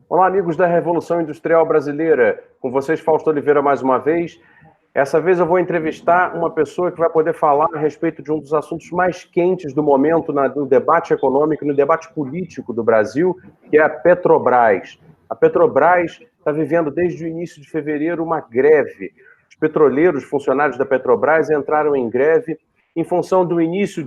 Olá, amigos da Revolução Industrial Brasileira. Com vocês, Fausto Oliveira, mais uma vez. Essa vez eu vou entrevistar uma pessoa que vai poder falar a respeito de um dos assuntos mais quentes do momento no debate econômico, no debate político do Brasil, que é a Petrobras. A Petrobras está vivendo desde o início de fevereiro uma greve. Os petroleiros, funcionários da Petrobras, entraram em greve em função do início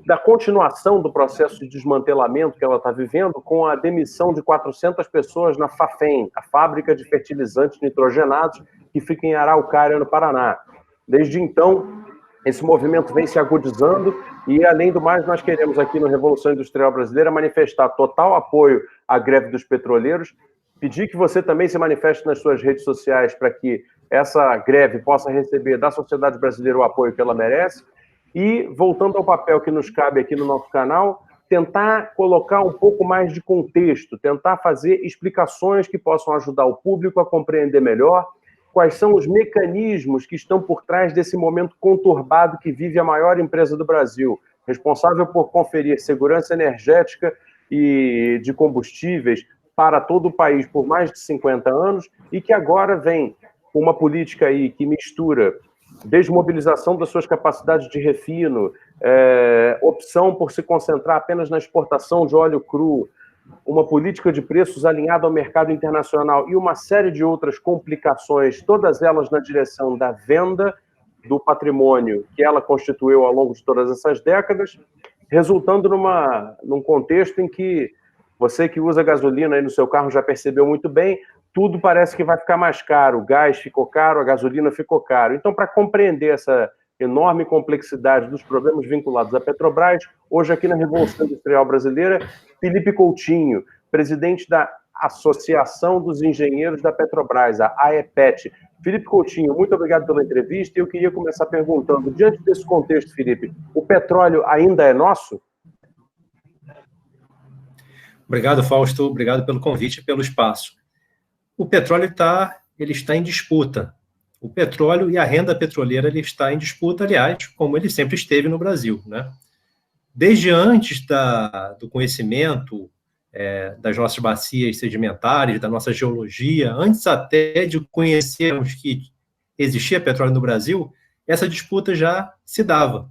da continuação do processo de desmantelamento que ela está vivendo, com a demissão de 400 pessoas na Fafem, a fábrica de fertilizantes nitrogenados, que fica em Araucária, no Paraná. Desde então, esse movimento vem se agudizando e, além do mais, nós queremos aqui no Revolução Industrial Brasileira manifestar total apoio à greve dos petroleiros, pedir que você também se manifeste nas suas redes sociais para que essa greve possa receber da sociedade brasileira o apoio que ela merece. E, voltando ao papel que nos cabe aqui no nosso canal, tentar colocar um pouco mais de contexto, tentar fazer explicações que possam ajudar o público a compreender melhor quais são os mecanismos que estão por trás desse momento conturbado que vive a maior empresa do Brasil, responsável por conferir segurança energética e de combustíveis para todo o país por mais de 50 anos e que agora vem com uma política aí que mistura desmobilização das suas capacidades de refino, opção por se concentrar apenas na exportação de óleo cru, uma política de preços alinhada ao mercado internacional e uma série de outras complicações, todas elas na direção da venda do patrimônio que ela constituiu ao longo de todas essas décadas, resultando num contexto em que você que usa gasolina aí no seu carro já percebeu muito bem, tudo parece que vai ficar mais caro, o gás ficou caro, a gasolina ficou caro. Então, para compreender essa enorme complexidade dos problemas vinculados à Petrobras, hoje aqui na Revolução Industrial Brasileira, Felipe Coutinho, presidente da Associação dos Engenheiros da Petrobras, a AEPET. Felipe Coutinho, muito obrigado pela entrevista e eu queria começar perguntando, diante desse contexto, Felipe, o petróleo ainda é nosso? Obrigado, Fausto, obrigado pelo convite e pelo espaço. O petróleo está em disputa. O petróleo e a renda petroleira ele está em disputa, aliás, como ele sempre esteve no Brasil, né? Desde antes do conhecimento das nossas bacias sedimentares, da nossa geologia, antes até de conhecermos que existia petróleo no Brasil, essa disputa já se dava.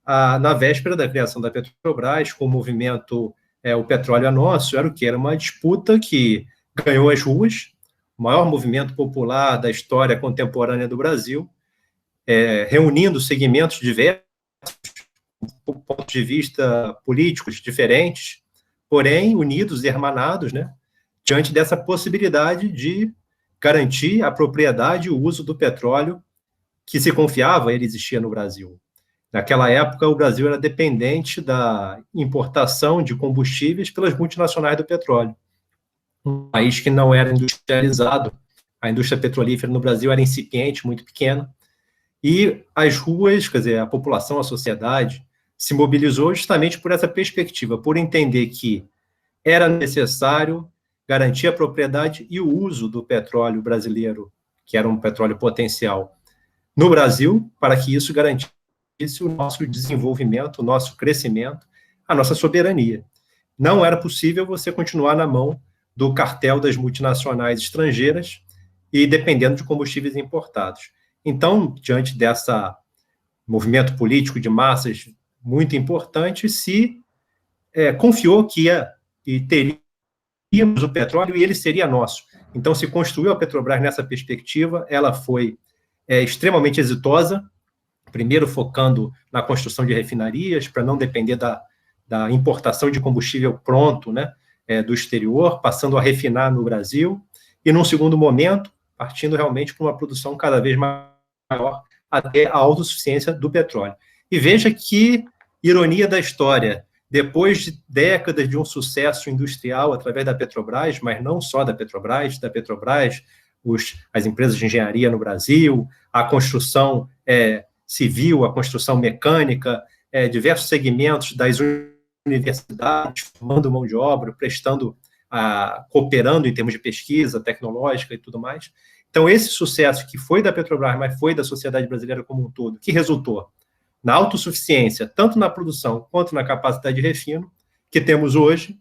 Na véspera da criação da Petrobras, com o movimento O Petróleo é Nosso, era o quê? Era uma disputa que ganhou as ruas, o maior movimento popular da história contemporânea do Brasil, reunindo segmentos diversos, pontos de vista políticos diferentes, porém unidos e hermanados, né, diante dessa possibilidade de garantir a propriedade e o uso do petróleo que se confiava ele existia no Brasil. Naquela época, o Brasil era dependente da importação de combustíveis pelas multinacionais do petróleo. Um país que não era industrializado, a indústria petrolífera no Brasil era incipiente, muito pequena, e as ruas, quer dizer, a população, a sociedade, se mobilizou justamente por essa perspectiva, por entender que era necessário garantir a propriedade e o uso do petróleo brasileiro, que era um petróleo potencial, no Brasil, para que isso garantisse o nosso desenvolvimento, o nosso crescimento, a nossa soberania. Não era possível você continuar na mão do cartel das multinacionais estrangeiras e dependendo de combustíveis importados. Então, diante desse movimento político de massas muito importante, se confiou que teríamos o petróleo e ele seria nosso. Então, se construiu a Petrobras nessa perspectiva, ela foi extremamente exitosa, primeiro focando na construção de refinarias, para não depender da importação de combustível pronto, né, do exterior, passando a refinar no Brasil, e num segundo momento, partindo realmente para uma produção cada vez maior, até a autossuficiência do petróleo. E veja que ironia da história, depois de décadas de um sucesso industrial através da Petrobras, mas não só da Petrobras, as empresas de engenharia no Brasil, a construção civil, a construção mecânica, diversos segmentos das universidades, formando mão de obra, cooperando em termos de pesquisa tecnológica e tudo mais. Então, esse sucesso que foi da Petrobras, mas foi da sociedade brasileira como um todo, que resultou na autossuficiência, tanto na produção quanto na capacidade de refino, que temos hoje,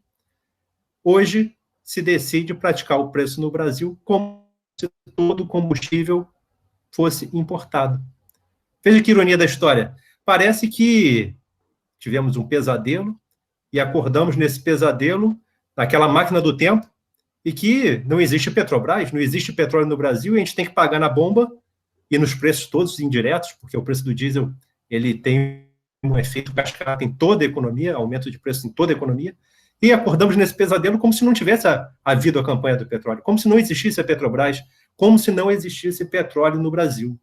Hoje se decide praticar o preço no Brasil como se todo combustível fosse importado. Veja que ironia da história. Parece que tivemos um pesadelo e acordamos nesse pesadelo, naquela máquina do tempo, e que não existe Petrobras, não existe petróleo no Brasil, e a gente tem que pagar na bomba e nos preços todos indiretos, porque o preço do diesel ele tem um efeito cascata em toda a economia, aumento de preço em toda a economia, e acordamos nesse pesadelo como se não tivesse havido a campanha do petróleo, como se não existisse a Petrobras, como se não existisse petróleo no Brasil.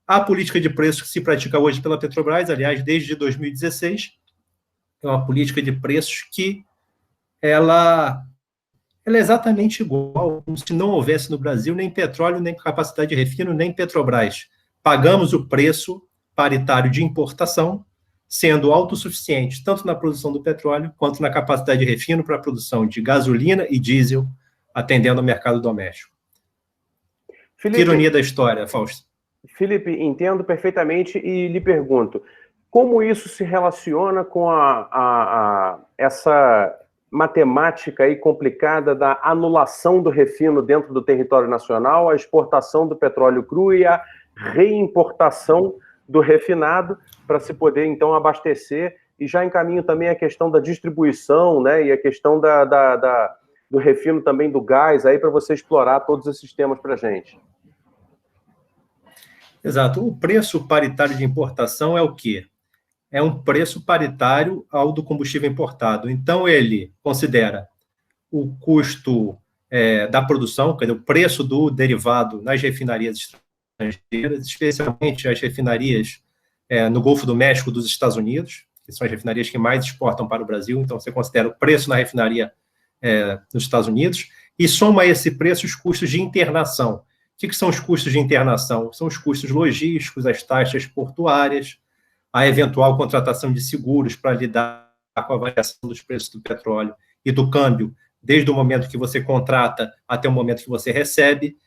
A política de preços que se pratica hoje pela Petrobras, aliás, desde 2016, é uma política de preços que ela é exatamente igual, como se não houvesse no Brasil nem petróleo, nem capacidade de refino, nem Petrobras. Pagamos o preço paritário de importação, sendo autossuficiente tanto na produção do petróleo quanto na capacidade de refino para a produção de gasolina e diesel, atendendo ao mercado doméstico. Felipe, que ironia da história, Fausto. Felipe, entendo perfeitamente e lhe pergunto, como isso se relaciona com essa matemática aí complicada da anulação do refino dentro do território nacional, a exportação do petróleo cru e a reimportação do refinado para se poder, então, abastecer, e já encaminho também a questão da distribuição, né, e a questão do refino também do gás, aí para você explorar todos esses temas para a gente. Exato. O preço paritário de importação é o quê? É um preço paritário ao do combustível importado. Então, ele considera o custo da produção, quer dizer, o preço do derivado nas refinarias estrangeiras, especialmente as refinarias no Golfo do México dos Estados Unidos, que são as refinarias que mais exportam para o Brasil. Então, você considera o preço na refinaria nos Estados Unidos e soma a esse preço os custos de internação. O que são os custos de internação? São os custos logísticos, as taxas portuárias, a eventual contratação de seguros para lidar com a variação dos preços do petróleo e do câmbio, desde o momento que você contrata até o momento que você recebe,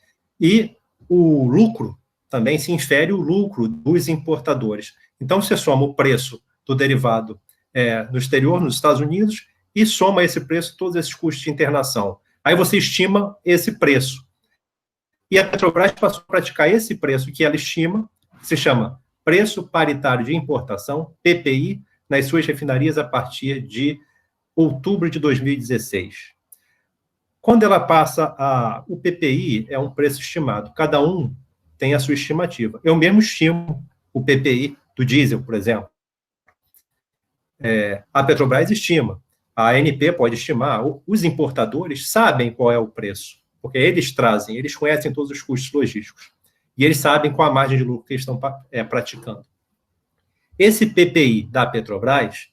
e o lucro, também se infere o lucro dos importadores. Então, você soma o preço do derivado no exterior, nos Estados Unidos, e soma esse preço todos esses custos de internação. Aí você estima esse preço. E a Petrobras passou a praticar esse preço que ela estima, que se chama Preço Paritário de Importação, PPI, nas suas refinarias a partir de outubro de 2016. Quando ela passa o PPI, é um preço estimado. Cada um tem a sua estimativa. Eu mesmo estimo o PPI do diesel, por exemplo. A Petrobras estima. A ANP pode estimar. Os importadores sabem qual é o preço, porque eles conhecem todos os custos logísticos. E eles sabem qual a margem de lucro que eles estão praticando. Esse PPI da Petrobras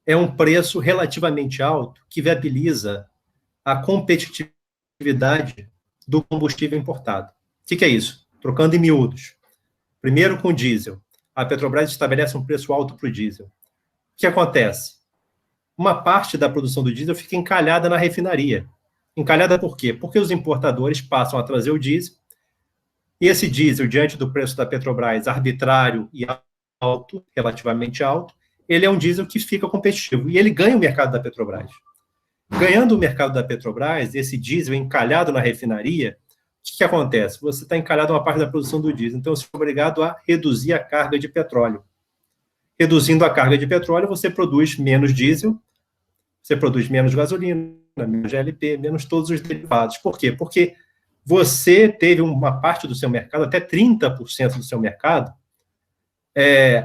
é um preço relativamente alto que viabiliza a competitividade do combustível importado. O que é isso? Trocando em miúdos. Primeiro, com o diesel. A Petrobras estabelece um preço alto para o diesel. O que acontece? Uma parte da produção do diesel fica encalhada na refinaria. Encalhada por quê? Porque os importadores passam a trazer o diesel, e esse diesel, diante do preço da Petrobras, arbitrário e alto, relativamente alto, ele é um diesel que fica competitivo, e ele ganha o mercado da Petrobras. Ganhando o mercado da Petrobras, esse diesel encalhado na refinaria, o que acontece? Você está encalhado uma parte da produção do diesel, então você é obrigado a reduzir a carga de petróleo. Reduzindo a carga de petróleo, você produz menos diesel, você produz menos gasolina, menos GLP, menos todos os derivados. Por quê? Porque você teve uma parte do seu mercado, até 30% do seu mercado,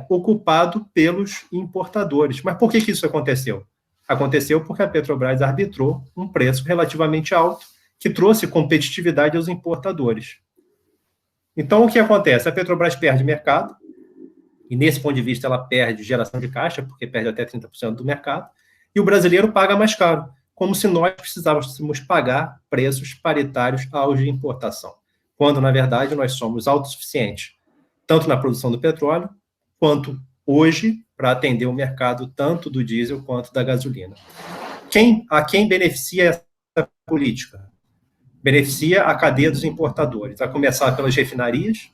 ocupado pelos importadores. Mas por que isso aconteceu? Aconteceu porque a Petrobras arbitrou um preço relativamente alto, que trouxe competitividade aos importadores. Então, o que acontece? A Petrobras perde mercado, e nesse ponto de vista ela perde geração de caixa, porque perde até 30% do mercado, e o brasileiro paga mais caro, como se nós precisávamos pagar preços paritários aos de importação, quando, na verdade, nós somos autossuficientes, tanto na produção do petróleo, quanto hoje, para atender o mercado tanto do diesel quanto da gasolina. A quem beneficia essa política? Beneficia a cadeia dos importadores, a começar pelas refinarias,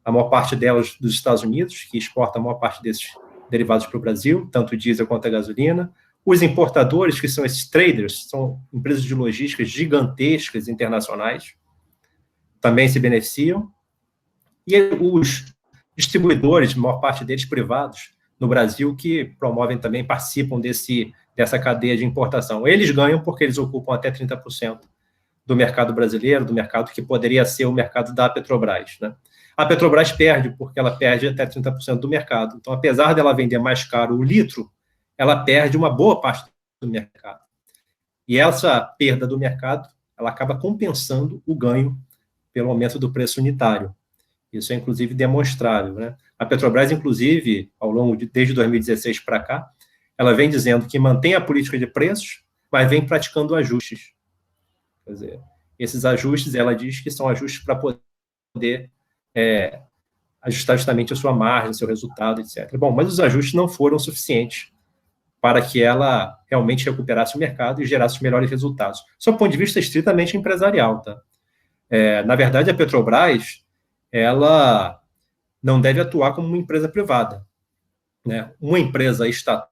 a maior parte delas dos Estados Unidos, que exporta a maior parte desses derivados para o Brasil, tanto o diesel quanto a gasolina, Os importadores, que são esses traders, são empresas de logística gigantescas internacionais, também se beneficiam. E os distribuidores, a maior parte deles privados, no Brasil, que promovem também, participam dessa cadeia de importação. Eles ganham porque eles ocupam até 30% do mercado brasileiro, do mercado que poderia ser o mercado da Petrobras, né? A Petrobras perde porque ela perde até 30% do mercado. Então, apesar dela vender mais caro o litro, ela perde uma boa parte do mercado. E essa perda do mercado, ela acaba compensando o ganho pelo aumento do preço unitário. Isso é, inclusive, demonstrável, né? A Petrobras, inclusive, desde 2016 para cá, ela vem dizendo que mantém a política de preços, mas vem praticando ajustes. Quer dizer, esses ajustes, ela diz que são ajustes para poder ajustar justamente a sua margem, seu resultado, etc. Bom, mas os ajustes não foram suficientes para que ela realmente recuperasse o mercado e gerasse os melhores resultados. Sob o ponto de vista estritamente empresarial, tá? Na verdade, a Petrobras, ela não deve atuar como uma empresa privada, né? Uma empresa estatal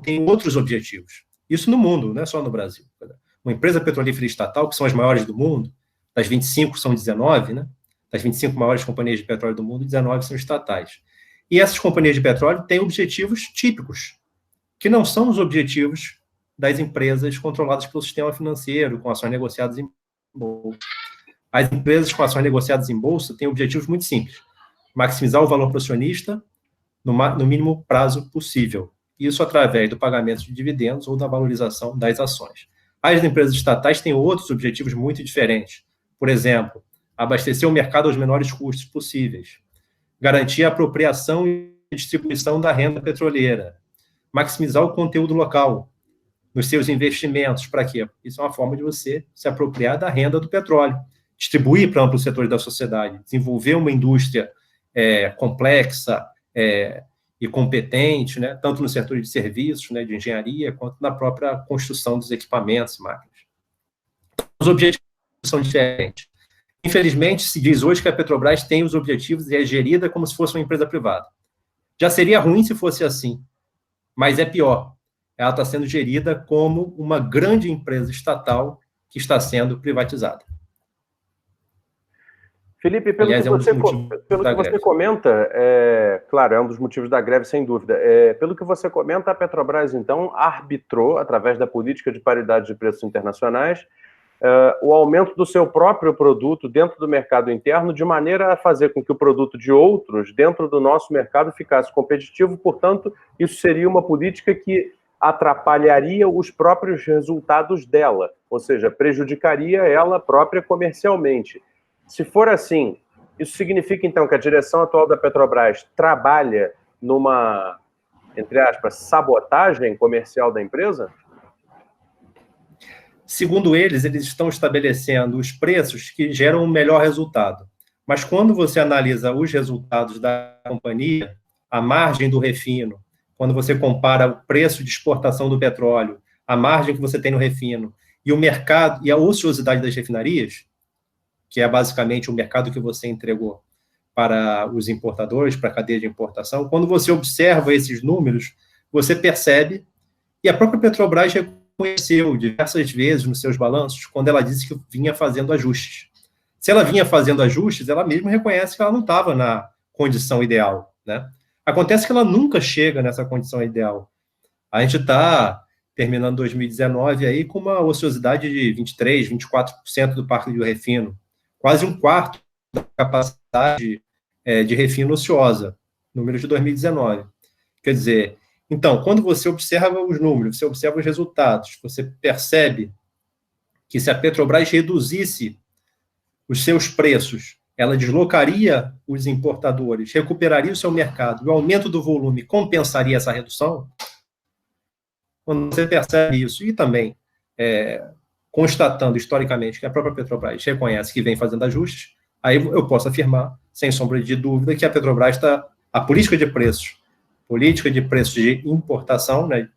tem outros objetivos. Isso no mundo, não é só no Brasil. Uma empresa petrolífera estatal, que são as maiores do mundo, das 25 são 19, né? Das 25 maiores companhias de petróleo do mundo, 19 são estatais. E essas companhias de petróleo têm objetivos típicos, que não são os objetivos das empresas controladas pelo sistema financeiro, com ações negociadas em bolsa. As empresas com ações negociadas em bolsa têm objetivos muito simples: maximizar o valor para o acionista no mínimo prazo possível. Isso através do pagamento de dividendos ou da valorização das ações. As empresas estatais têm outros objetivos muito diferentes. Por exemplo, abastecer o mercado aos menores custos possíveis, garantir a apropriação e distribuição da renda petroleira, maximizar o conteúdo local nos seus investimentos. Para quê? Isso é uma forma de você se apropriar da renda do petróleo, distribuir para amplos setores da sociedade, desenvolver uma indústria complexa e competente, né, tanto no setor de serviços, né, de engenharia, quanto na própria construção dos equipamentos e máquinas. Os objetivos são diferentes. Infelizmente, se diz hoje que a Petrobras tem os objetivos e é gerida como se fosse uma empresa privada. Já seria ruim se fosse assim, mas é pior. Ela está sendo gerida como uma grande empresa estatal que está sendo privatizada. Felipe, pelo que você comenta, claro, é um dos motivos da greve, sem dúvida. Pelo que você comenta, a Petrobras, então, arbitrou, através da política de paridade de preços internacionais, o aumento do seu próprio produto dentro do mercado interno, de maneira a fazer com que o produto de outros, dentro do nosso mercado, ficasse competitivo. Portanto, isso seria uma política que atrapalharia os próprios resultados dela, ou seja, prejudicaria ela própria comercialmente. Se for assim, isso significa, então, que a direção atual da Petrobras trabalha numa, entre aspas, sabotagem comercial da empresa? Segundo eles estão estabelecendo os preços que geram o melhor resultado. Mas quando você analisa os resultados da companhia, a margem do refino, quando você compara o preço de exportação do petróleo, a margem que você tem no refino, e o mercado e a ociosidade das refinarias, que é basicamente o mercado que você entregou para os importadores, para a cadeia de importação, quando você observa esses números, você percebe, e a própria Petrobras reconheceu diversas vezes nos seus balanços, quando ela disse que vinha fazendo ajustes. Se ela vinha fazendo ajustes, ela mesma reconhece que ela não estava na condição ideal, né? Acontece que ela nunca chega nessa condição ideal. A gente está terminando 2019 aí com uma ociosidade de 23%, 24% do parque de refino, quase um quarto da capacidade de refino ociosa, números de 2019. Quer dizer, então, quando você observa os números, você observa os resultados, você percebe que se a Petrobras reduzisse os seus preços, ela deslocaria os importadores, recuperaria o seu mercado, o aumento do volume compensaria essa redução. Quando você percebe isso, e também constatando historicamente que a própria Petrobras reconhece que vem fazendo ajustes, aí eu posso afirmar, sem sombra de dúvida, que a Petrobras a política de preços de importação, né,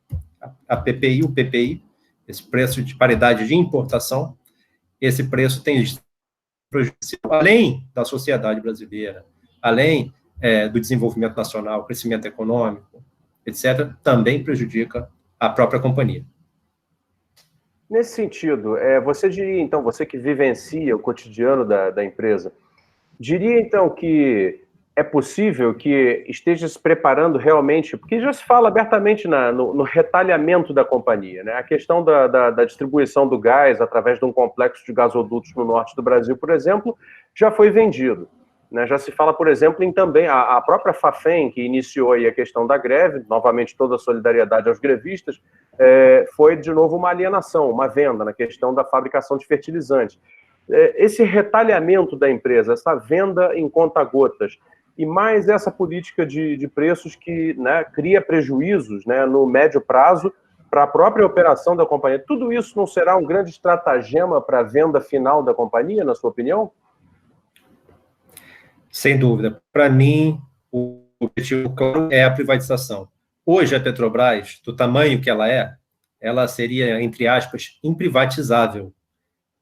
a PPI, o PPI, esse preço de paridade de importação, esse preço tem prejudicial, além da sociedade brasileira, além do desenvolvimento nacional, crescimento econômico, etc., também prejudica à própria companhia. Nesse sentido, você diria, então, você que vivencia o cotidiano da empresa, diria, então, que é possível que esteja se preparando realmente, porque já se fala abertamente no retalhamento da companhia, né? A questão da distribuição do gás através de um complexo de gasodutos no norte do Brasil, por exemplo, já foi vendido. Né? Já se fala, por exemplo, em também a própria Fafem, que iniciou aí a questão da greve, novamente toda a solidariedade aos grevistas, foi de novo uma alienação, uma venda na questão da fabricação de fertilizantes. Esse retalhamento da empresa, essa venda em conta-gotas, e mais essa política de preços que, né, cria prejuízos, né, no médio prazo para a própria operação da companhia. Tudo isso não será um grande estratagema para a venda final da companhia, na sua opinião? Sem dúvida. Para mim, o objetivo claro é a privatização. Hoje, a Petrobras, do tamanho que ela seria, entre aspas, imprivatizável.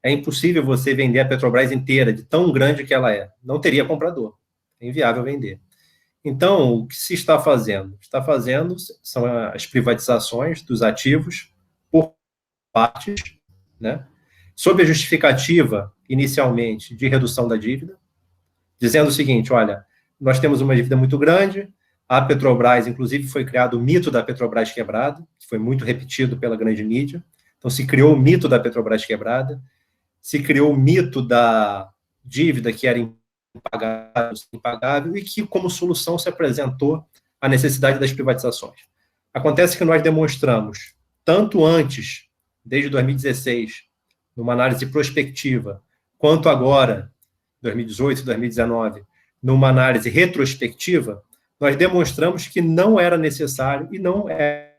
É impossível você vender a Petrobras inteira, de tão grande que ela é. Não teria comprador. É inviável vender. Então, o que se está fazendo? Está fazendo são as privatizações dos ativos por partes, né? Sob a justificativa, inicialmente, de redução da dívida, dizendo o seguinte, olha, nós temos uma dívida muito grande, a Petrobras, inclusive, foi criado o mito da Petrobras quebrada, que foi muito repetido pela grande mídia. Então, se criou o mito da Petrobras quebrada, se criou o mito da dívida que era impagável e que, como solução, se apresentou a necessidade das privatizações. Acontece que nós demonstramos, tanto antes, desde 2016, numa análise prospectiva, quanto agora, 2018, 2019, numa análise retrospectiva, nós demonstramos que não era necessário e não é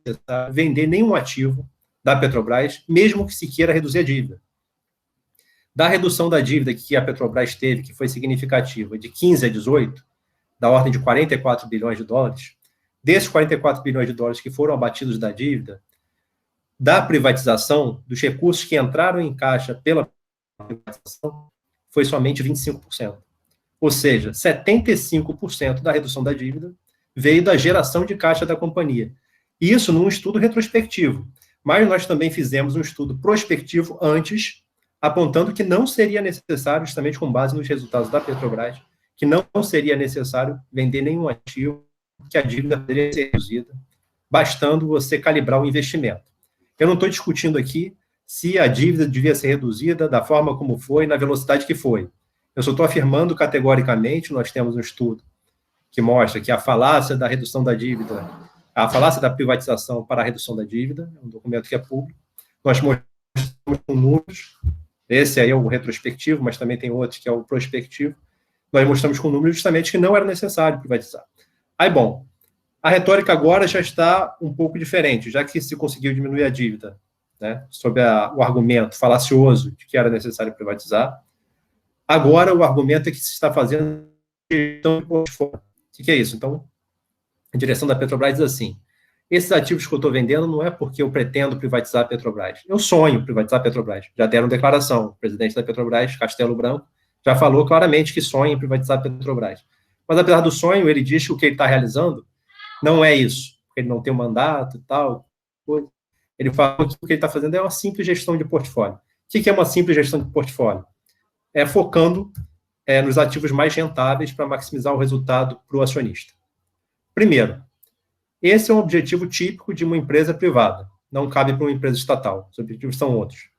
necessário vender nenhum ativo da Petrobras, mesmo que se queira reduzir a dívida. Da redução da dívida que a Petrobras teve, que foi significativa, de 15 a 18, da ordem de 44 bilhões de dólares, desses 44 bilhões de dólares que foram abatidos da dívida, da privatização, dos recursos que entraram em caixa pela privatização, foi somente 25%. Ou seja, 75% da redução da dívida veio da geração de caixa da companhia. Isso num estudo retrospectivo. Mas nós também fizemos um estudo prospectivo antes, apontando que não seria necessário, justamente com base nos resultados da Petrobras, que não seria necessário vender nenhum ativo, que a dívida poderia ser reduzida, bastando você calibrar o investimento. Eu não estou discutindo aqui se a dívida devia ser reduzida da forma como foi, na velocidade que foi. Eu só estou afirmando categoricamente, nós temos um estudo que mostra que a falácia da redução da dívida, a falácia da privatização para a redução da dívida, é um documento que é público, nós mostramos com números, esse aí é o retrospectivo, mas também tem outro que é o prospectivo, nós mostramos com números justamente que não era necessário privatizar. Aí, bom, a retórica agora já está um pouco diferente, já que se conseguiu diminuir a dívida, né, sob o argumento falacioso de que era necessário privatizar. Agora, o argumento é que se está fazendo gestão de portfólio. O que é isso? Então, a direção da Petrobras diz assim, esses ativos que eu estou vendendo não é porque eu pretendo privatizar a Petrobras. Eu sonho privatizar a Petrobras. Já deram declaração. O presidente da Petrobras, Castelo Branco, já falou claramente que sonha em privatizar a Petrobras. Mas, apesar do sonho, ele diz que o que ele está realizando não é isso. Ele não tem um mandato e tal. Ele fala que o que ele está fazendo é uma simples gestão de portfólio. O que é uma simples gestão de portfólio? É focando nos ativos mais rentáveis para maximizar o resultado para o acionista. Primeiro, esse é um objetivo típico de uma empresa privada. Não cabe para uma empresa estatal. Os objetivos são outros.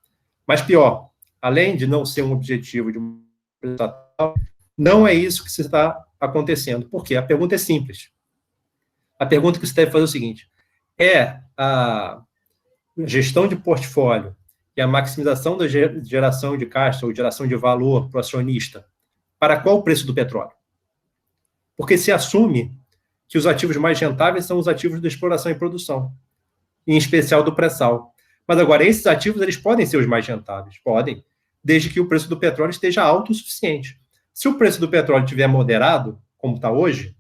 Mas pior, além de não ser um objetivo de uma empresa estatal, não é isso que está acontecendo. Por quê? A pergunta é simples. A pergunta que você deve fazer é o seguinte, é a gestão de portfólio e a maximização da geração de caixa ou geração de valor para o acionista, para qual o preço do petróleo? Porque se assume que os ativos mais rentáveis são os ativos de exploração e produção, em especial do pré-sal. Mas agora, esses ativos, eles podem ser os mais rentáveis? Podem, desde que o preço do petróleo esteja alto o suficiente. Se o preço do petróleo estiver moderado, como está hoje,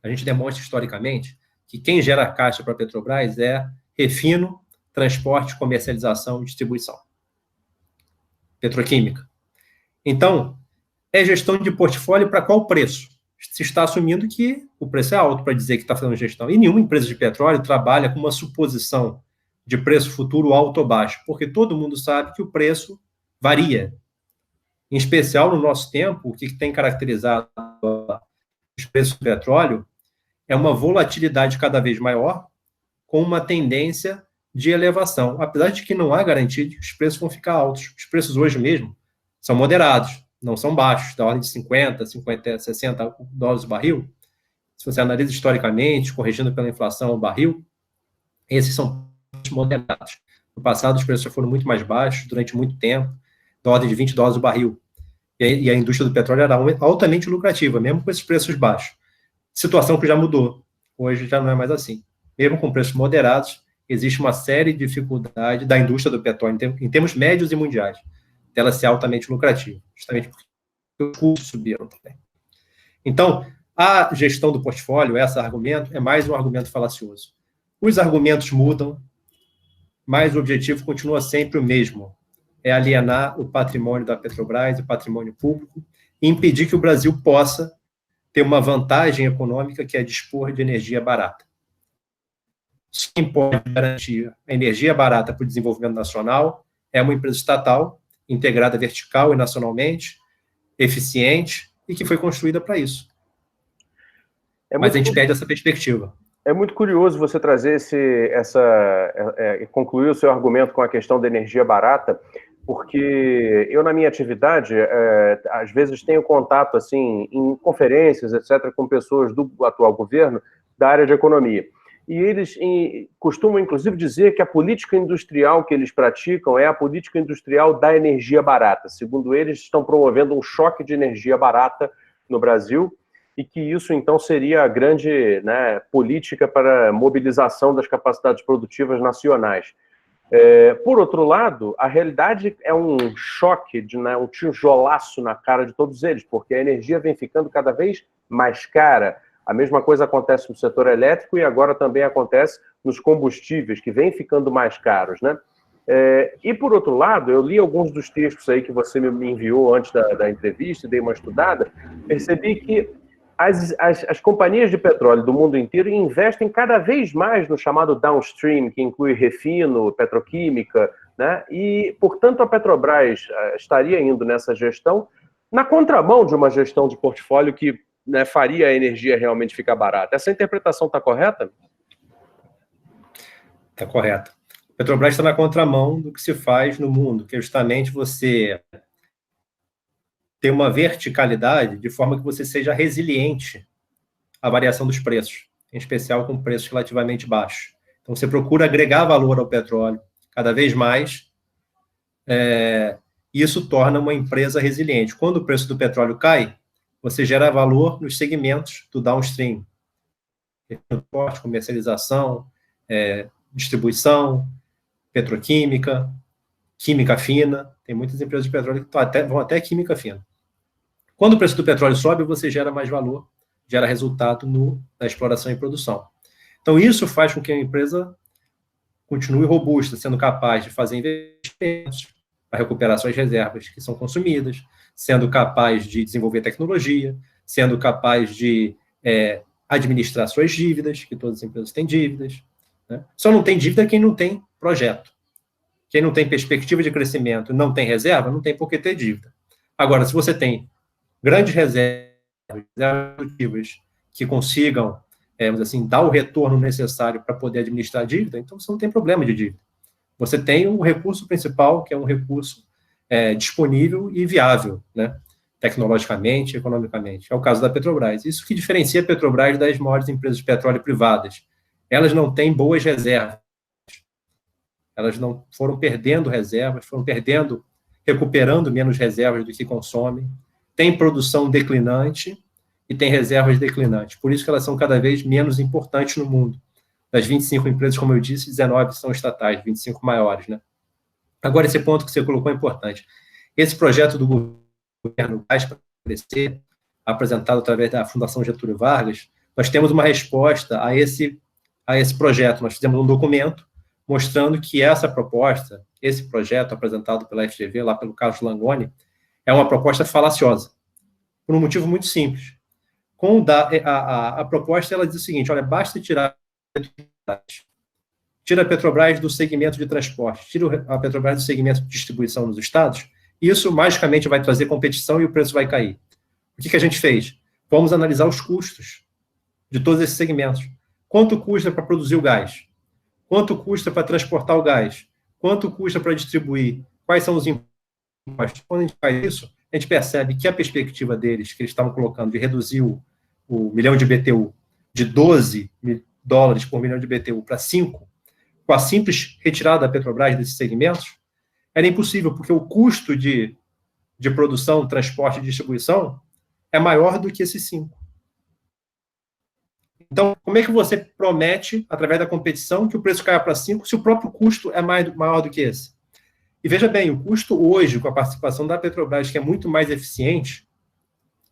a gente demonstra historicamente que quem gera caixa para a Petrobras é refino, transporte, comercialização e distribuição. Petroquímica. Então, é gestão de portfólio para qual preço? se está assumindo que o preço é alto para dizer que está fazendo gestão. E nenhuma empresa de petróleo trabalha com uma suposição de preço futuro alto ou baixo, porque todo mundo sabe que o preço varia. Em especial, no nosso tempo, o que tem caracterizado os preços do petróleo é uma volatilidade cada vez maior, com uma tendência de elevação, apesar de que não há garantia de que os preços vão ficar altos. Os preços hoje mesmo são moderados, não são baixos, da ordem de 50, 60 dólares o barril. Se você analisa historicamente, corrigindo pela inflação o barril, esses são moderados. No passado, os preços já foram muito mais baixos, durante muito tempo, da ordem de 20 dólares o barril. E a indústria do petróleo era altamente lucrativa, mesmo com esses preços baixos. Situação que já mudou. Hoje já não é mais assim. Mesmo com preços moderados, existe uma série de dificuldades da indústria do petróleo, em termos médios e mundiais, dela ser altamente lucrativa, justamente porque os custos subiram também. Então, a gestão do portfólio, esse argumento, é mais um argumento falacioso. Os argumentos mudam, mas o objetivo continua sempre o mesmo, é alienar o patrimônio da Petrobras, o patrimônio público, e impedir que o Brasil possa ter uma vantagem econômica, que é dispor de energia barata. Quem pode garantir a energia barata para o desenvolvimento nacional é uma empresa estatal, integrada vertical e nacionalmente, eficiente, e que foi construída para isso. Mas a gente perde essa perspectiva. É muito curioso você trazer concluir o seu argumento com a questão da energia barata, porque eu, na minha atividade, às vezes tenho contato, assim, em conferências, etc., com pessoas do atual governo da área de economia. E eles costumam, inclusive, dizer que a política industrial que eles praticam é a política industrial da energia barata. Segundo eles, estão promovendo um choque de energia barata no Brasil, e que isso, então, seria a grande, né, política para mobilização das capacidades produtivas nacionais. Por outro lado, a realidade é um choque, né, um tijolaço na cara de todos eles, porque a energia vem ficando cada vez mais cara. A mesma coisa acontece no setor elétrico e agora também acontece nos combustíveis, que vêm ficando mais caros, né? E, por outro lado, eu li alguns dos textos aí que você me enviou antes da entrevista, dei uma estudada, percebi que as companhias de petróleo do mundo inteiro investem cada vez mais no chamado downstream, que inclui refino, petroquímica, né? E, portanto, a Petrobras estaria indo nessa gestão na contramão de uma gestão de portfólio que, né, faria a energia realmente ficar barata. Essa interpretação está correta? Está correta. A Petrobras está na contramão do que se faz no mundo, que é justamente você ter uma verticalidade de forma que você seja resiliente à variação dos preços, em especial com preços relativamente baixos. Então, você procura agregar valor ao petróleo cada vez mais, e isso torna uma empresa resiliente. Quando o preço do petróleo cai, você gera valor nos segmentos do downstream, transporte, comercialização, distribuição, petroquímica, química fina. Tem muitas empresas de petróleo que vão até química fina. Quando o preço do petróleo sobe, você gera mais valor, gera resultado na exploração e produção. Então, isso faz com que a empresa continue robusta, sendo capaz de fazer investimentos para recuperar suas reservas que são consumidas, sendo capaz de desenvolver tecnologia, sendo capaz de administrar suas dívidas, que todas as empresas têm dívidas, né? Só não tem dívida quem não tem projeto. Quem não tem perspectiva de crescimento, não tem reserva, não tem por que ter dívida. Agora, se você tem grandes reservas produtivas que consigam, vamos dizer assim, dar o retorno necessário para poder administrar a dívida, então você não tem problema de dívida. Você tem um recurso principal, que é um recurso disponível e viável, né? Tecnologicamente, economicamente. É o caso da Petrobras. Isso que diferencia a Petrobras das maiores empresas de petróleo privadas. Elas não têm boas reservas. Elas não foram perdendo reservas, recuperando menos reservas do que consomem. Tem produção declinante e tem reservas declinantes. Por isso que elas são cada vez menos importantes no mundo. Das 25 empresas, como eu disse, 19 são estatais, 25 maiores, né? Agora, esse ponto que você colocou é importante. Esse projeto do governo Gás para Crescer, apresentado através da Fundação Getúlio Vargas, nós temos uma resposta a esse projeto. Nós fizemos um documento mostrando que essa proposta, esse projeto apresentado pela FGV, lá pelo Carlos Langoni, é uma proposta falaciosa, por um motivo muito simples. a proposta ela diz o seguinte: olha, basta tira a Petrobras do segmento de transporte, tira a Petrobras do segmento de distribuição nos estados, e isso magicamente vai trazer competição e o preço vai cair. O que a gente fez? Vamos analisar os custos de todos esses segmentos. Quanto custa para produzir o gás? Quanto custa para transportar o gás? Quanto custa para distribuir? Quais são os impostos? Quando a gente faz isso, a gente percebe que a perspectiva deles, que eles estavam colocando de reduzir o milhão de BTU de 12 dólares por milhão de BTU para 5, com a simples retirada da Petrobras desses segmentos, era impossível, porque o custo de produção, transporte e distribuição é maior do que esses 5. Então, como é que você promete, através da competição, que o preço caia para 5, se o próprio custo é maior do que esse? E veja bem, o custo hoje, com a participação da Petrobras, que é muito mais eficiente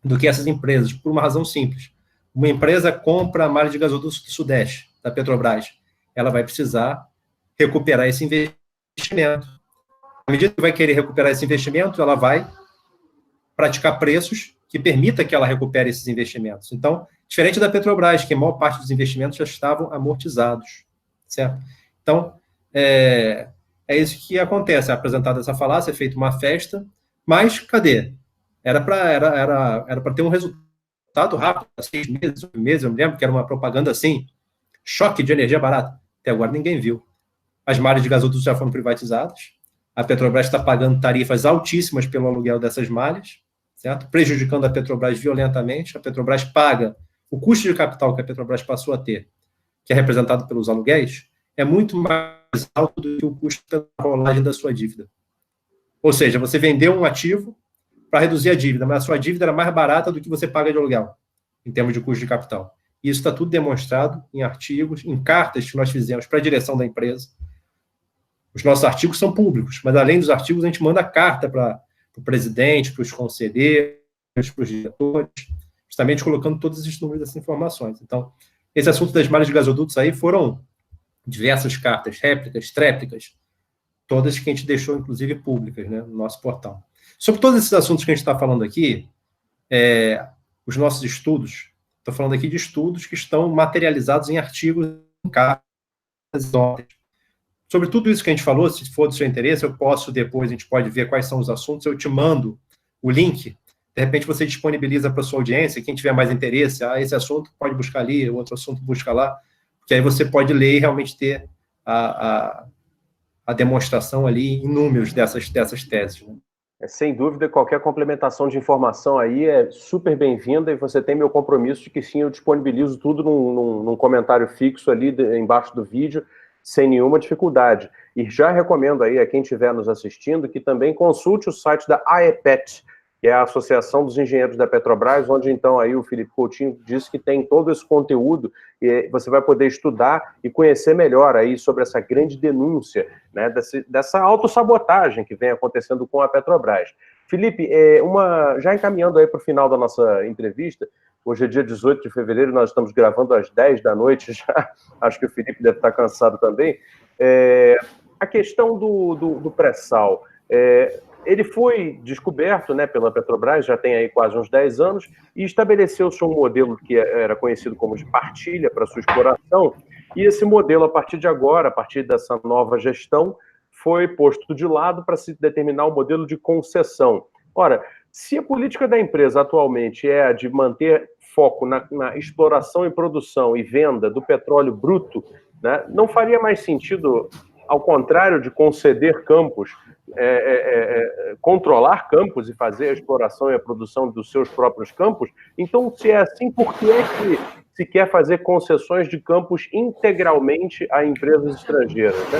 do que essas empresas, por uma razão simples. Uma empresa compra a malha de gasoduto do Sudeste, da Petrobras, ela vai precisar recuperar esse investimento. À medida que vai querer recuperar esse investimento, ela vai praticar preços que permita que ela recupere esses investimentos. Então, diferente da Petrobras, que a maior parte dos investimentos já estavam amortizados, certo? Então, é isso que acontece. É apresentada essa falácia, é feita uma festa, mas cadê? Era para ter um resultado rápido, 6 meses, 8 meses, eu me lembro que era uma propaganda assim, choque de energia barata. Até agora ninguém viu. As malhas de gasoduto já foram privatizadas, a Petrobras está pagando tarifas altíssimas pelo aluguel dessas malhas, certo? Prejudicando a Petrobras violentamente. A Petrobras paga o custo de capital que a Petrobras passou a ter, que é representado pelos aluguéis, é muito mais alto do que o custo da rolagem da sua dívida. Ou seja, você vendeu um ativo para reduzir a dívida, mas a sua dívida era mais barata do que você paga de aluguel, em termos de custo de capital. E isso está tudo demonstrado em artigos, em cartas que nós fizemos para a direção da empresa. Os nossos artigos são públicos, mas além dos artigos, a gente manda carta para o presidente, para os conselheiros, para os diretores, justamente colocando todos esses números dessas informações. Então, esse assunto das malhas de gasodutos aí foram diversas cartas, réplicas, tréplicas, todas que a gente deixou, inclusive, públicas, né, no nosso portal. Sobre todos esses assuntos que a gente está falando aqui, os nossos estudos, estou falando aqui de estudos que estão materializados em artigos, em cartas, sobre tudo isso que a gente falou, se for do seu interesse, eu posso depois, a gente pode ver quais são os assuntos, eu te mando o link, de repente você disponibiliza para a sua audiência, quem tiver mais interesse, esse assunto pode buscar ali, o outro assunto busca lá, que aí você pode ler e realmente ter a demonstração ali em números dessas teses. Né? Sem dúvida, qualquer complementação de informação aí é super bem-vinda e você tem meu compromisso de que sim, eu disponibilizo tudo num comentário fixo ali embaixo do vídeo, sem nenhuma dificuldade. E já recomendo aí a quem estiver nos assistindo que também consulte o site da AEPET, que é a Associação dos Engenheiros da Petrobras, onde então aí o Felipe Coutinho disse que tem todo esse conteúdo e você vai poder estudar e conhecer melhor aí sobre essa grande denúncia, né, dessa autossabotagem que vem acontecendo com a Petrobras. Felipe, já encaminhando aí para o final da nossa entrevista, hoje é dia 18 de fevereiro, nós estamos gravando às 10 da noite já, acho que o Felipe deve estar cansado também. A questão do pré-sal, ele foi descoberto, né, pela Petrobras, já tem aí quase uns 10 anos, e estabeleceu-se um modelo que era conhecido como de partilha para sua exploração, e esse modelo, a partir de agora, a partir dessa nova gestão, foi posto de lado para se determinar o modelo de concessão. Ora, se a política da empresa atualmente é a de manter foco na exploração e produção e venda do petróleo bruto, né, não faria mais sentido, ao contrário de conceder campos, controlar campos e fazer a exploração e a produção dos seus próprios campos? Então, se é assim, por que é que se quer fazer concessões de campos integralmente a empresas estrangeiras, né?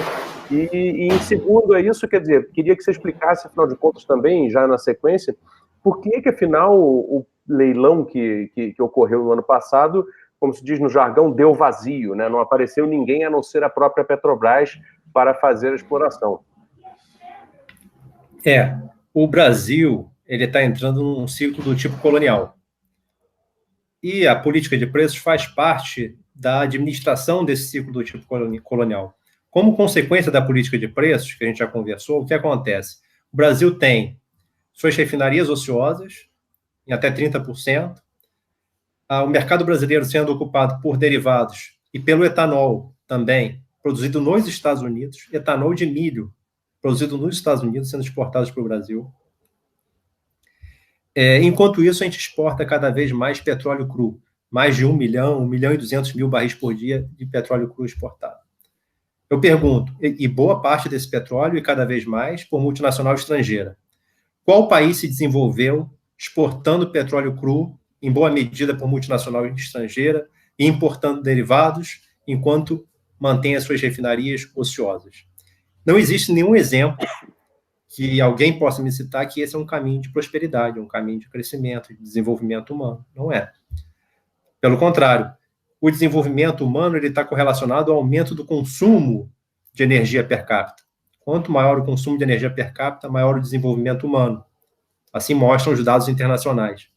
E em segundo a isso, quer dizer, queria que você explicasse, afinal de contas também, já na sequência, por que afinal o leilão que ocorreu no ano passado, como se diz no jargão, deu vazio, né? Não apareceu ninguém a não ser a própria Petrobras para fazer a exploração. O Brasil ele está entrando num ciclo do tipo colonial. E a política de preços faz parte da administração desse ciclo do tipo colonial. Como consequência da política de preços, que a gente já conversou, o que acontece? O Brasil tem suas refinarias ociosas, em até 30%, o mercado brasileiro sendo ocupado por derivados e pelo etanol também, produzido nos Estados Unidos, etanol de milho, produzido nos Estados Unidos, sendo exportado para o Brasil. Enquanto isso, a gente exporta cada vez mais petróleo cru, mais de 1 milhão e 200 mil barris por dia de petróleo cru exportado. Eu pergunto, e boa parte desse petróleo, e cada vez mais, por multinacional estrangeira, qual país se desenvolveu exportando petróleo cru, em boa medida por multinacional estrangeira, e importando derivados, enquanto mantém as suas refinarias ociosas? Não existe nenhum exemplo que alguém possa me citar que esse é um caminho de prosperidade, um caminho de crescimento, de desenvolvimento humano. Não é. Pelo contrário, o desenvolvimento humano está correlacionado ao aumento do consumo de energia per capita. Quanto maior o consumo de energia per capita, maior o desenvolvimento humano. Assim mostram os dados internacionais.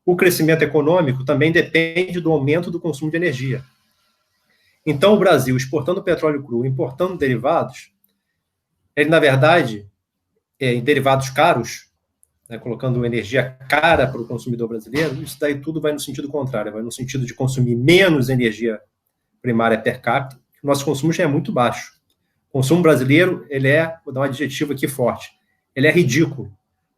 O crescimento econômico também depende do aumento do consumo de energia. Então, o Brasil, exportando petróleo cru, importando derivados, ele, na verdade, em derivados caros, né, colocando energia cara para o consumidor brasileiro, isso daí tudo vai no sentido contrário, vai no sentido de consumir menos energia primária per capita. O nosso consumo já é muito baixo. O consumo brasileiro, vou dar um adjetivo aqui forte, ele é ridículo.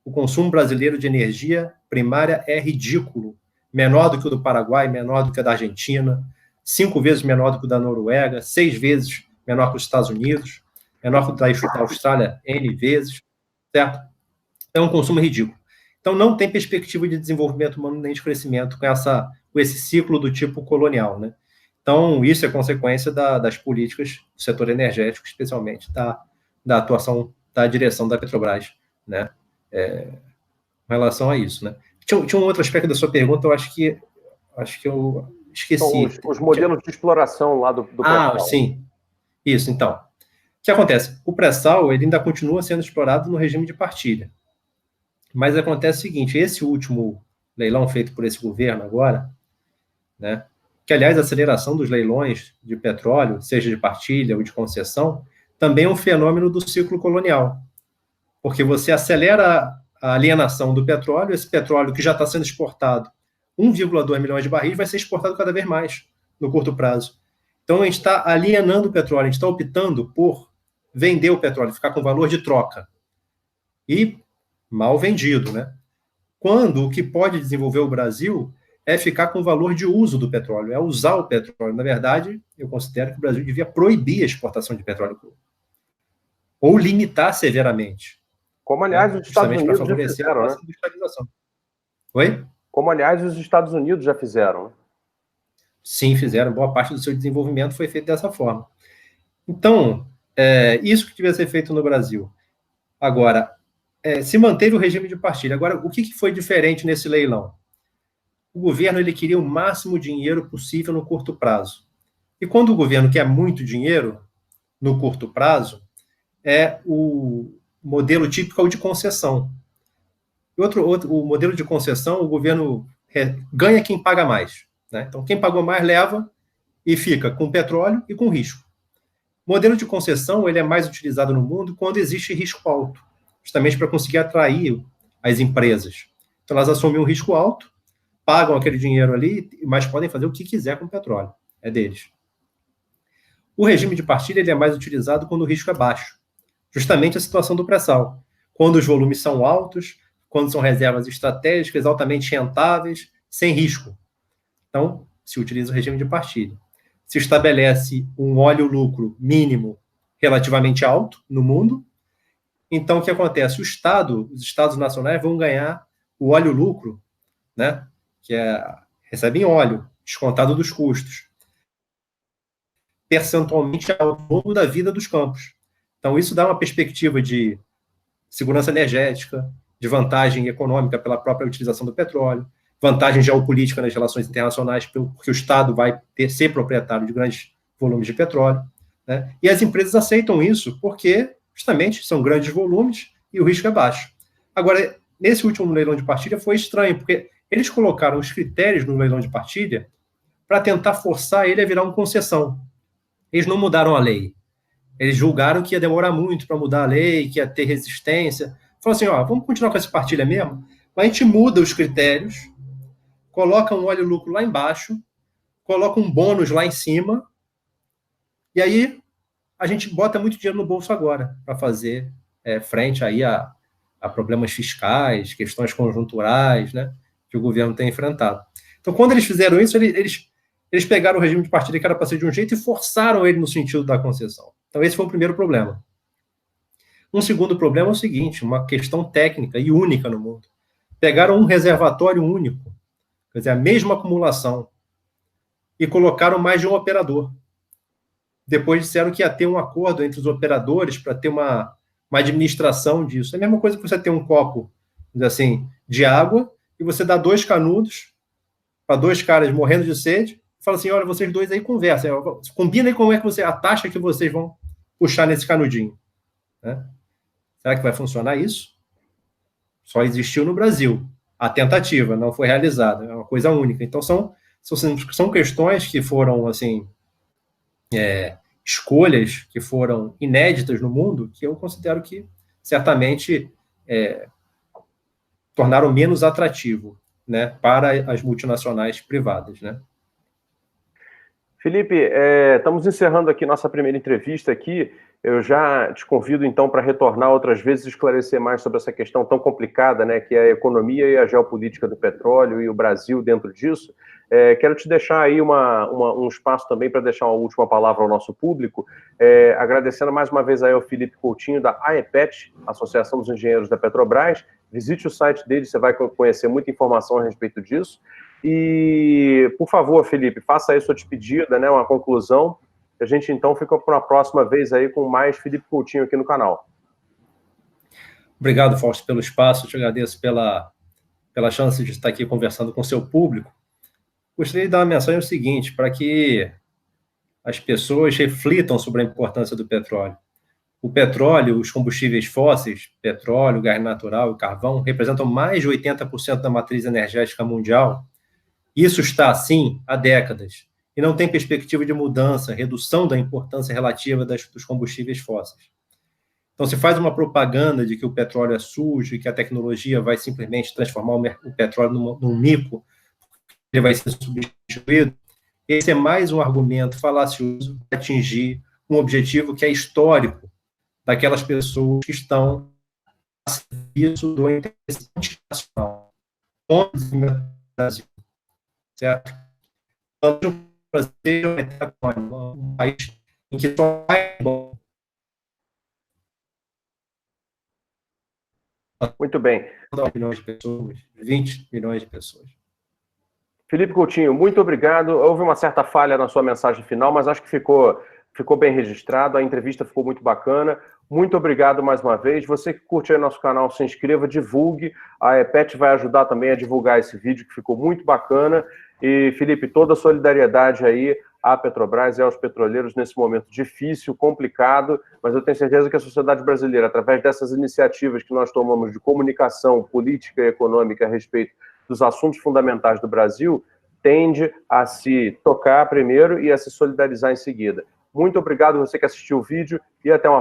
O consumo brasileiro de energia primária é ridículo. Menor do que o do Paraguai, menor do que o da Argentina, 5 vezes menor do que o da Noruega, 6 vezes menor que os Estados Unidos, menor que o da Austrália, N vezes, certo? É um consumo ridículo. Então, não tem perspectiva de desenvolvimento humano nem de crescimento com esse ciclo do tipo colonial, né? Então, isso é consequência das políticas do setor energético, especialmente da atuação da direção da Petrobras, né? Com relação a isso, né? Tinha um outro aspecto da sua pergunta, eu acho que eu esqueci. Então, os modelos de exploração lá do pré-sal. Sim. Isso, então. O que acontece? O pré-sal, ele ainda continua sendo explorado no regime de partilha. Mas acontece o seguinte, esse último leilão feito por esse governo agora, né, que, aliás, a aceleração dos leilões de petróleo, seja de partilha ou de concessão, também é um fenômeno do ciclo colonial. Porque você acelera a alienação do petróleo, esse petróleo que já está sendo exportado, 1,2 milhões de barris, vai ser exportado cada vez mais no curto prazo. Então, a gente está alienando o petróleo, a gente está optando por vender o petróleo, ficar com valor de troca. E mal vendido, né? Quando o que pode desenvolver o Brasil é ficar com o valor de uso do petróleo, é usar o petróleo. Na verdade, eu considero que o Brasil devia proibir a exportação de petróleo cru. Ou limitar severamente. Como, aliás, os Estados Unidos já fizeram, né? Oi? Como, aliás, os Estados Unidos já fizeram. Sim, fizeram. Boa parte do seu desenvolvimento foi feito dessa forma. Então, isso que devia ser feito no Brasil. Agora, se manteve o regime de partilha. Agora, o que foi diferente nesse leilão? O governo ele queria o máximo dinheiro possível no curto prazo. E quando o governo quer muito dinheiro no curto prazo, é o modelo típico de concessão. O modelo de concessão, o governo ganha quem paga mais, né? Então, quem pagou mais leva e fica com petróleo e com risco. O modelo de concessão ele é mais utilizado no mundo quando existe risco alto, justamente para conseguir atrair as empresas. Então, elas assumem um risco alto, pagam aquele dinheiro ali, mas podem fazer o que quiser com o petróleo. É deles. O regime de partilha ele é mais utilizado quando o risco é baixo. Justamente a situação do pré-sal. Quando os volumes são altos, quando são reservas estratégicas, altamente rentáveis, sem risco. Então, se utiliza o regime de partilha. Se estabelece um óleo-lucro mínimo relativamente alto no mundo. Então, o que acontece? Os estados nacionais vão ganhar o óleo-lucro, né? Recebem óleo, descontado dos custos, percentualmente ao longo da vida dos campos. Então, isso dá uma perspectiva de segurança energética, de vantagem econômica pela própria utilização do petróleo, vantagem geopolítica nas relações internacionais, porque o Estado vai ser proprietário de grandes volumes de petróleo, né? E as empresas aceitam isso porque, justamente, são grandes volumes e o risco é baixo. Agora, nesse último leilão de partilha foi estranho, porque eles colocaram os critérios no leilão de partilha para tentar forçar ele a virar uma concessão. Eles não mudaram a lei. Eles julgaram que ia demorar muito para mudar a lei, que ia ter resistência. Falaram assim, vamos continuar com essa partilha mesmo, mas a gente muda os critérios, coloca um óleo lucro lá embaixo, coloca um bônus lá em cima, e aí a gente bota muito dinheiro no bolso agora para fazer frente aí a problemas fiscais, questões conjunturais, né, que o governo tem enfrentado. Então, quando eles fizeram isso, eles pegaram o regime de partilha que era para ser de um jeito e forçaram ele no sentido da concessão. Então, esse foi o primeiro problema. Um segundo problema é o seguinte, uma questão técnica e única no mundo. Pegaram um reservatório único, quer dizer, a mesma acumulação, e colocaram mais de um operador. Depois disseram que ia ter um acordo entre os operadores para ter uma administração disso. É a mesma coisa que você ter um copo, assim, de água, e você dá 2 canudos para 2 caras morrendo de sede, e fala assim, olha, vocês 2 aí conversem, combina aí como é que a taxa que vocês vão puxar nesse canudinho. Né? Será que vai funcionar isso? Só existiu no Brasil. A tentativa não foi realizada, é uma coisa única. Então, são questões que foram, assim, escolhas que foram inéditas no mundo, que eu considero que, certamente, tornaram menos atrativo, né, para as multinacionais privadas, né? Felipe, estamos encerrando aqui nossa primeira entrevista aqui. Eu já te convido, então, para retornar outras vezes e esclarecer mais sobre essa questão tão complicada, né, que é a economia e a geopolítica do petróleo e o Brasil dentro disso. Quero te deixar aí um espaço também para deixar uma última palavra ao nosso público, agradecendo mais uma vez aí ao Felipe Coutinho, da AEPET, Associação dos Engenheiros da Petrobras. Visite o site dele, você vai conhecer muita informação a respeito disso. E, por favor, Felipe, faça aí sua despedida, né, uma conclusão. A gente, então, fica para a próxima vez aí com mais Felipe Coutinho aqui no canal. Obrigado, Fausto, pelo espaço. Eu te agradeço pela chance de estar aqui conversando com o seu público. Gostaria de dar uma mensagem seguinte, para que as pessoas reflitam sobre a importância do petróleo. O petróleo, os combustíveis fósseis, petróleo, gás natural e carvão, representam mais de 80% da matriz energética mundial. Isso está assim há décadas e não tem perspectiva de mudança, redução da importância relativa dos combustíveis fósseis. Então, se faz uma propaganda de que o petróleo é sujo e que a tecnologia vai simplesmente transformar o petróleo num mico, ele vai ser substituído. Esse é mais um argumento falacioso para atingir um objetivo que é histórico daquelas pessoas que estão a serviço do interesse internacional. No Brasil, certo? Então, o Brasil é um país em que só é bom. Muito bem. 9 milhões de pessoas, 20 milhões de pessoas. Felipe Coutinho, muito obrigado. Houve uma certa falha na sua mensagem final, mas acho que ficou bem registrado, a entrevista ficou muito bacana. Muito obrigado mais uma vez. Você que curte aí nosso canal, se inscreva, divulgue. A EPET vai ajudar também a divulgar esse vídeo, que ficou muito bacana. E, Felipe, toda a solidariedade aí à Petrobras e aos petroleiros nesse momento difícil, complicado, mas eu tenho certeza que a sociedade brasileira, através dessas iniciativas que nós tomamos de comunicação política e econômica a respeito dos assuntos fundamentais do Brasil, tende a se tocar primeiro e a se solidarizar em seguida. Muito obrigado você que assistiu o vídeo e até uma